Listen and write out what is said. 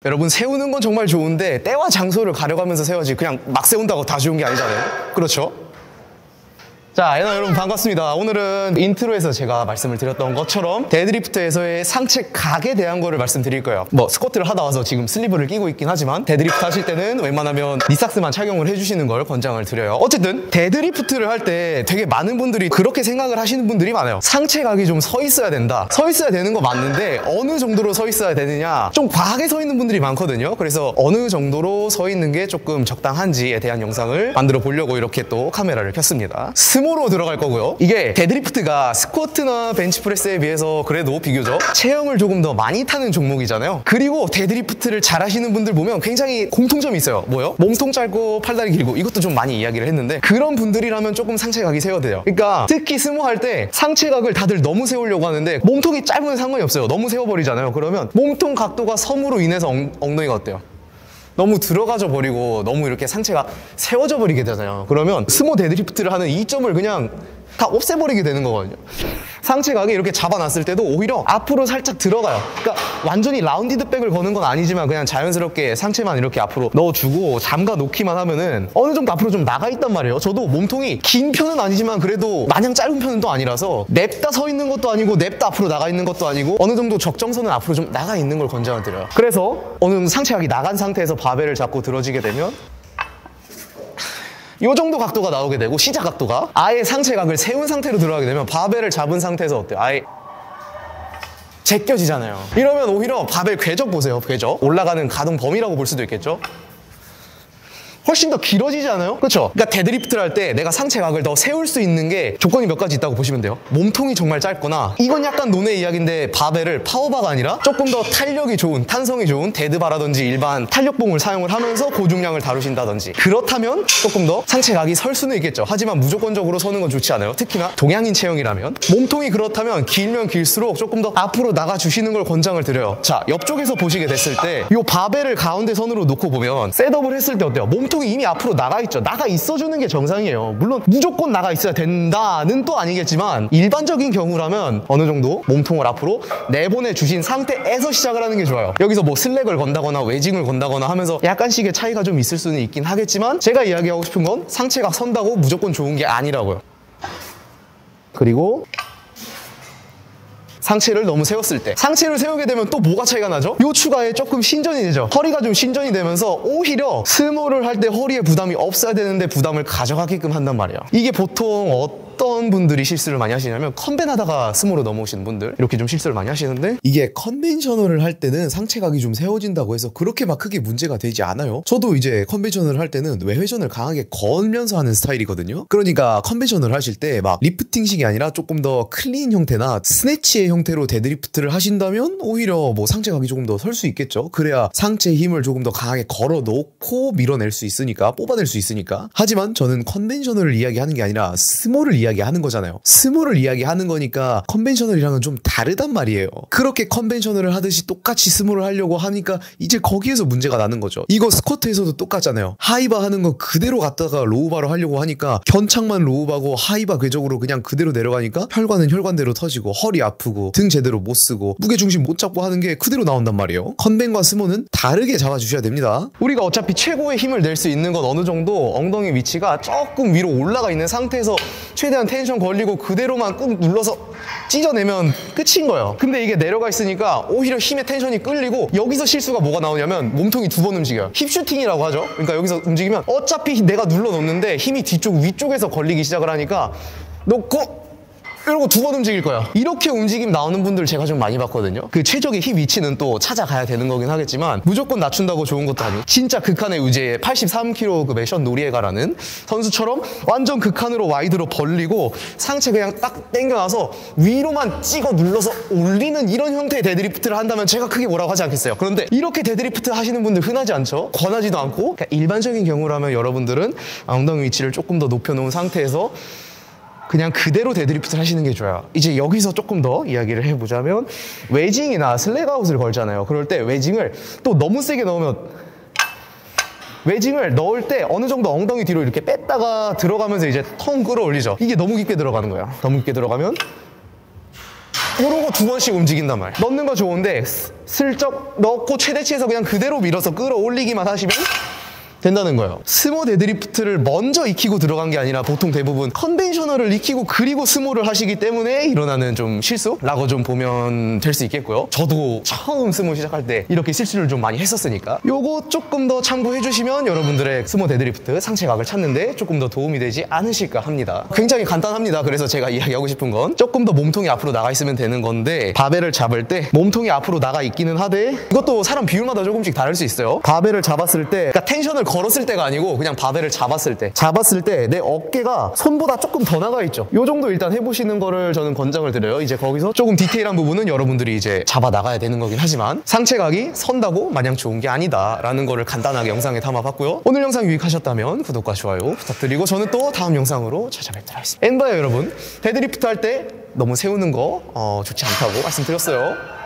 여러분, 세우는 건 정말 좋은데 때와 장소를 가려가면서 세워야지 그냥 막 세운다고 다 좋은 게 아니잖아요. 그렇죠? 자, 여러분 반갑습니다. 오늘은 인트로에서 제가 말씀을 드렸던 것처럼 데드리프트에서의 상체 각에 대한 거를 말씀드릴 거예요. 뭐 스쿼트를 하다 와서 지금 슬리브를 끼고 있긴 하지만 데드리프트 하실 때는 웬만하면 니삭스만 착용을 해주시는 걸 권장을 드려요. 어쨌든 데드리프트를 할 때 되게 많은 분들이 그렇게 생각을 하시는 분들이 많아요. 상체 각이 좀 서 있어야 된다. 서 있어야 되는 거 맞는데 어느 정도로 서 있어야 되느냐, 좀 과하게 서 있는 분들이 많거든요. 그래서 어느 정도로 서 있는 게 조금 적당한지에 대한 영상을 만들어 보려고 이렇게 또 카메라를 켰습니다. 스모로 들어갈 거고요. 이게 데드리프트가 스쿼트나 벤치프레스에 비해서 그래도 비교적 체형을 조금 더 많이 타는 종목이잖아요. 그리고 데드리프트를 잘 하시는 분들 보면 굉장히 공통점이 있어요. 뭐요? 몸통 짧고 팔다리 길고, 이것도 좀 많이 이야기를 했는데 그런 분들이라면 조금 상체각이 세워야 돼요. 그러니까 특히 스모 할 때 상체각을 다들 너무 세우려고 하는데 몸통이 짧으면 상관이 없어요. 너무 세워버리잖아요. 그러면 몸통 각도가 섬으로 인해서 엉덩이가 어때요? 너무 들어가져 버리고 너무 이렇게 상체가 세워져 버리게 되잖아요. 그러면 스모 데드리프트를 하는 이점을 그냥 다 없애버리게 되는 거거든요. 상체각이 이렇게 잡아놨을 때도 오히려 앞으로 살짝 들어가요. 그러니까 완전히 라운디드 백을 거는 건 아니지만 그냥 자연스럽게 상체만 이렇게 앞으로 넣어주고 잠가 놓기만 하면은 어느 정도 앞으로 좀 나가 있단 말이에요. 저도 몸통이 긴 편은 아니지만 그래도 마냥 짧은 편은 또 아니라서 냅다 서 있는 것도 아니고 냅다 앞으로 나가 있는 것도 아니고 어느 정도 적정선은 앞으로 좀 나가 있는 걸 권장을 드려요. 그래서 어느 정도 상체각이 나간 상태에서 바벨을 잡고 들어지게 되면 이 정도 각도가 나오게 되고, 시작 각도가 아예 상체각을 세운 상태로 들어가게 되면 바벨을 잡은 상태에서 어때요? 아예 제껴지잖아요. 이러면 오히려 바벨 궤적 보세요. 궤적 올라가는 가동 범위라고 볼 수도 있겠죠. 훨씬 더 길어지지 않아요? 그렇죠? 그러니까 데드리프트를 할 때 내가 상체각을 더 세울 수 있는 게 조건이 몇 가지 있다고 보시면 돼요. 몸통이 정말 짧거나, 이건 약간 논의 이야기인데 바벨을 파워바가 아니라 조금 더 탄력이 좋은, 탄성이 좋은 데드바라든지 일반 탄력봉을 사용을 하면서 고중량을 다루신다든지, 그렇다면 조금 더 상체각이 설 수는 있겠죠. 하지만 무조건적으로 서는 건 좋지 않아요. 특히나 동양인 체형이라면. 몸통이 그렇다면 길면 길수록 조금 더 앞으로 나가주시는 걸 권장을 드려요. 자, 옆쪽에서 보시게 됐을 때 이 바벨을 가운데 선으로 놓고 보면 셋업을 했을 때 어때요? 몸통이 이미 앞으로 나가 있죠. 나가 있어주는 게 정상이에요. 물론 무조건 나가 있어야 된다는 또 아니겠지만 일반적인 경우라면 어느 정도 몸통을 앞으로 내보내 주신 상태에서 시작을 하는 게 좋아요. 여기서 뭐 슬랙을 건다거나 웨징을 건다거나 하면서 약간씩의 차이가 좀 있을 수는 있긴 하겠지만, 제가 이야기하고 싶은 건 상체각 선다고 무조건 좋은 게 아니라고요. 그리고 상체를 너무 세웠을 때, 상체를 세우게 되면 또 뭐가 차이가 나죠? 요 추가에 조금 신전이 되죠. 허리가 좀 신전이 되면서 오히려 스모를 할 때 허리에 부담이 없어야 되는데 부담을 가져가게끔 한단 말이에요. 이게 보통 어떤 분들이 실수를 많이 하시냐면, 컨벤 하다가 스모로 넘어오시는 분들 이렇게 좀 실수를 많이 하시는데, 이게 컨벤셔널을 할 때는 상체각이 좀 세워진다고 해서 그렇게 막 크게 문제가 되지 않아요. 저도 이제 컨벤셔널을 할 때는 외회전을 강하게 걸면서 하는 스타일이거든요. 그러니까 컨벤셔널을 하실 때 막 리프팅식이 아니라 조금 더 클린 형태나 스네치의 형태로 데드리프트를 하신다면 오히려 뭐 상체각이 조금 더 설 수 있겠죠. 그래야 상체의 힘을 조금 더 강하게 걸어 놓고 밀어낼 수 있으니까, 뽑아낼 수 있으니까. 하지만 저는 컨벤셔널을 이야기하는 게 아니라 스모를 이야기하는 거잖아요. 스모를 이야기하는 거니까 컨벤셔널이랑은 좀 다르단 말이에요. 그렇게 컨벤셔널을 하듯이 똑같이 스모를 하려고 하니까 이제 거기에서 문제가 나는 거죠. 이거 스쿼트에서도 똑같잖아요. 하이바 하는 거 그대로 갖다가 로우바로 하려고 하니까 견착만 로우바고 하이바 궤적으로 그냥 그대로 내려가니까 혈관은 혈관대로 터지고 허리 아프고 등 제대로 못 쓰고 무게중심 못 잡고 하는 게 그대로 나온단 말이에요. 컨벤과 스모는 다르게 잡아주셔야 됩니다. 우리가 어차피 최고의 힘을 낼 수 있는 건 어느 정도 엉덩이 위치가 조금 위로 올라가 있는 상태에서 최대한 텐션 걸리고 그대로만 꾹 눌러서 찢어내면 끝인 거예요. 근데 이게 내려가 있으니까 오히려 힘의 텐션이 끌리고, 여기서 실수가 뭐가 나오냐면 몸통이 두 번 움직여요. 힙슈팅이라고 하죠. 그러니까 여기서 움직이면 어차피 내가 눌러 놓는데 힘이 뒤쪽 위쪽에서 걸리기 시작을 하니까 놓고 이러고 두 번 움직일 거야. 이렇게 움직임 나오는 분들 제가 좀 많이 봤거든요. 그 최적의 힙 위치는 또 찾아가야 되는 거긴 하겠지만 무조건 낮춘다고 좋은 것도 아니고, 진짜 극한의 의지의 83kg급의 션 노리에가라는 선수처럼 완전 극한으로 와이드로 벌리고 상체 그냥 딱 당겨놔서 위로만 찍어 눌러서 올리는 이런 형태의 데드리프트를 한다면 제가 크게 뭐라고 하지 않겠어요. 그런데 이렇게 데드리프트 하시는 분들 흔하지 않죠? 권하지도 않고. 그러니까 일반적인 경우라면 여러분들은 엉덩이 위치를 조금 더 높여놓은 상태에서 그냥 그대로 데드리프트를 하시는 게 좋아요. 이제 여기서 조금 더 이야기를 해보자면, 웨징이나 슬랙아웃을 걸잖아요. 그럴 때 웨징을 또 너무 세게 넣으면, 웨징을 넣을 때 어느 정도 엉덩이 뒤로 이렇게 뺐다가 들어가면서 이제 턴 끌어올리죠. 이게 너무 깊게 들어가는 거예요. 너무 깊게 들어가면 이런 거 2번씩 움직인단 말이야. 넣는 거 좋은데 슬쩍 넣고 최대치에서 그냥 그대로 밀어서 끌어올리기만 하시면 된다는 거예요. 스모 데드리프트를 먼저 익히고 들어간 게 아니라 보통 대부분 컨벤셔널을 익히고 그리고 스모를 하시기 때문에 일어나는 좀 실수라고 좀 보면 될 수 있겠고요. 저도 처음 스모 시작할 때 이렇게 실수를 좀 많이 했었으니까 요거 조금 더 참고해 주시면 여러분들의 스모 데드리프트 상체각을 찾는데 조금 더 도움이 되지 않으실까 합니다. 굉장히 간단합니다. 그래서 제가 이야기하고 싶은 건 조금 더 몸통이 앞으로 나가 있으면 되는 건데, 바벨을 잡을 때 몸통이 앞으로 나가 있기는 하되 이것도 사람 비율마다 조금씩 다를 수 있어요. 바벨을 잡았을 때, 그러니까 텐션을 걸었을 때가 아니고 그냥 바벨을 잡았을 때 내 어깨가 손보다 조금 더 나가 있죠. 요 정도 일단 해보시는 거를 저는 권장을 드려요. 이제 거기서 조금 디테일한 부분은 여러분들이 이제 잡아 나가야 되는 거긴 하지만 상체각이 선다고 마냥 좋은 게 아니다 라는 거를 간단하게 영상에 담아봤고요. 오늘 영상 유익하셨다면 구독과 좋아요 부탁드리고 저는 또 다음 영상으로 찾아뵙도록 하겠습니다. 엔바요 여러분, 데드리프트 할 때 너무 세우는 거 좋지 않다고 말씀드렸어요.